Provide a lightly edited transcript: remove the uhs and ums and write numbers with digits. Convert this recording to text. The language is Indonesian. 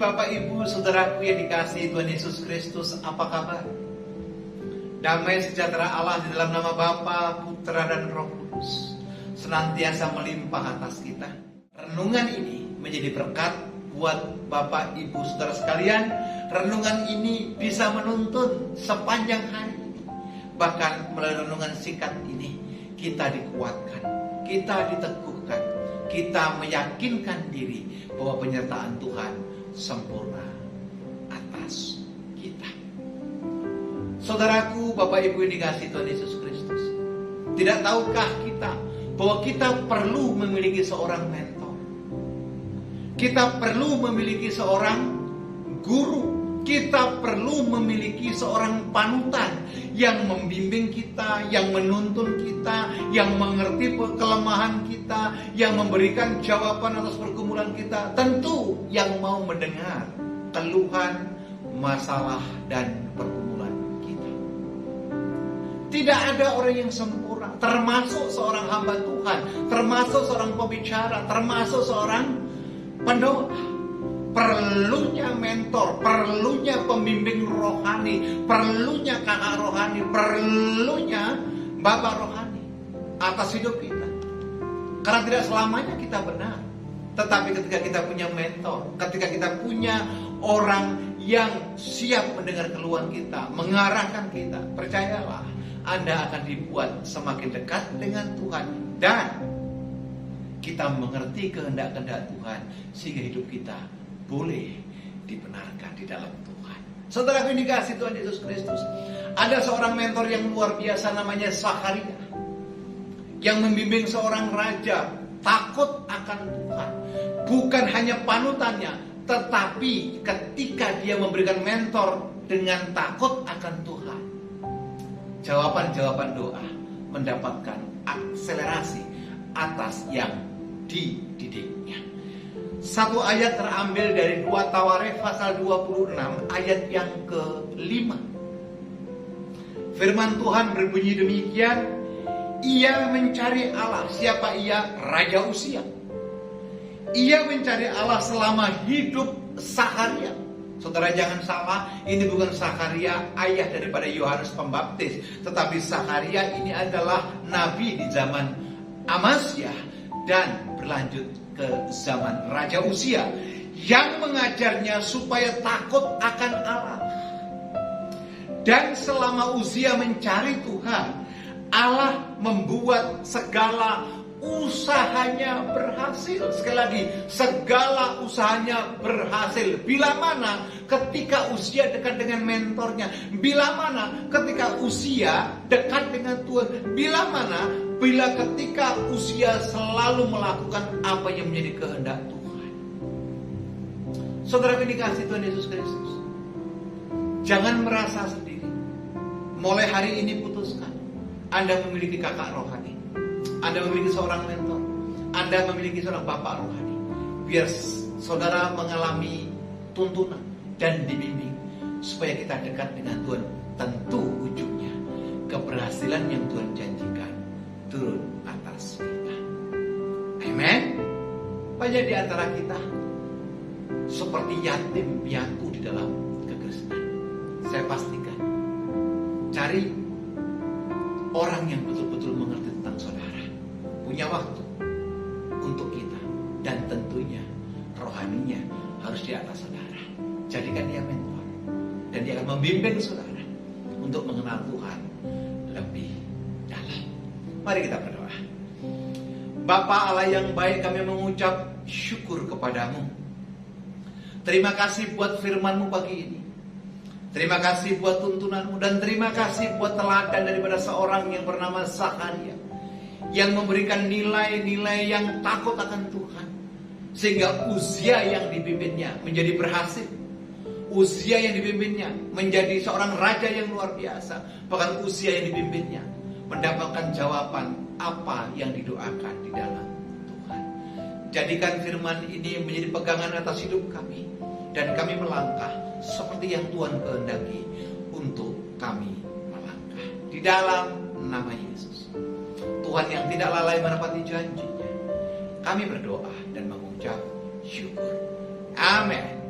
Bapak Ibu Saudaraku yang dikasihi Tuhan Yesus Kristus, apa kabar? Damai sejahtera Allah di dalam nama Bapa, Putra dan Roh Kudus senantiasa melimpah atas kita. Renungan ini menjadi berkat buat Bapak Ibu Saudara sekalian. Renungan ini bisa menuntun sepanjang hari ini. Bahkan melalui renungan singkat ini kita dikuatkan, kita diteguhkan, kita meyakinkan diri bahwa penyertaan Tuhan sempurna atas kita. Saudaraku, Bapak Ibu yang dikasihi Tuhan Yesus Kristus, tidak tahukah kita bahwa kita perlu memiliki seorang mentor? Kita perlu memiliki seorang guru. Kita perlu memiliki seorang panutan yang membimbing kita, yang menuntun kita, yang mengerti kelemahan kita, yang memberikan jawaban atas pergumulan kita. Tentu yang mau mendengar keluhan, masalah, dan pergumulan kita. Tidak ada orang yang sempurna, termasuk seorang hamba Tuhan, termasuk seorang pembicara, termasuk seorang pendoa. Perlunya mentor, perlunya pembimbing rohani, perlunya kakak rohani, perlunya bapak rohani atas hidup kita. Karena tidak selamanya kita benar. Tetapi ketika kita punya mentor, ketika kita punya orang yang siap mendengar keluhan kita, mengarahkan kita, percayalah, Anda akan dibuat semakin dekat dengan Tuhan. Dan kita mengerti kehendak-kehendak Tuhan, sehingga hidup kita boleh dibenarkan di dalam Tuhan. Saudara yang dikasihi Tuhan Yesus Kristus, ada seorang mentor yang luar biasa namanya Zakharia, yang membimbing seorang raja takut akan Tuhan. Bukan hanya panutannya, tetapi ketika dia memberikan mentor dengan takut akan Tuhan, jawaban-jawaban doa mendapatkan akselerasi atas yang dididiknya. Satu ayat terambil dari 2 Tawarikh pasal 26 ayat yang ke-5. Firman Tuhan berbunyi demikian, ia mencari Allah. Siapa ia? Raja Uzia. Ia mencari Allah selama hidup Zakharia. Saudara jangan salah, ini bukan Zakharia ayah daripada Yohanes Pembaptis, tetapi Zakharia ini adalah nabi di zaman Amazia dan berlanjut ke zaman Raja Uzia yang mengajarnya supaya takut akan Allah. Dan selama Uzia mencari Tuhan, Allah membuat segala usahanya berhasil. Sekali lagi, segala usahanya berhasil. Bila mana ketika Uzia dekat dengan mentornya, bila mana ketika Uzia dekat dengan Tuhan, bila mana bila ketika Uzia selalu melakukan apa yang menjadi kehendak Tuhan. Saudara yang dikasihi Tuhan Yesus Kristus, jangan merasa sendiri. Mulai hari ini putuskan, Anda memiliki kakak rohani, Anda memiliki seorang mentor, Anda memiliki seorang bapak rohani. Biar saudara mengalami tuntunan dan dibimbing supaya kita dekat dengan Tuhan. Tentu ujungnya keberhasilan yang Tuhan janjikan turun atas kita. Amen. Banyak di antara kita seperti yatim piatu di dalam kekristenan. Saya pastikan, cari orang yang betul-betul mengerti tentang saudara, punya waktu untuk kita, dan tentunya rohaninya harus di atas saudara. Jadikan dia mentor, dan dia akan membimbing saudara untuk mengenal Tuhan lebih dalam. Mari kita berdoa. Bapa Allah yang baik, kami mengucap syukur kepadamu. Terima kasih buat firman-Mu pagi ini. Terima kasih buat tuntunanmu, dan terima kasih buat teladan daripada seorang yang bernama Zakharia, yang memberikan nilai-nilai yang takut akan Tuhan, sehingga Uzia yang dipimpinnya menjadi berhasil. Uzia yang dipimpinnya menjadi seorang raja yang luar biasa. Bahkan Uzia yang dipimpinnya mendapatkan jawaban apa yang didoakan di dalam Tuhan. Jadikan firman ini menjadi pegangan atas hidup kami, dan kami melangkah seperti yang Tuhan kehendaki untuk kami melangkah. Di dalam nama Yesus, Tuhan yang tidak lalai menepati janjinya, kami berdoa dan mengucap syukur. Amin.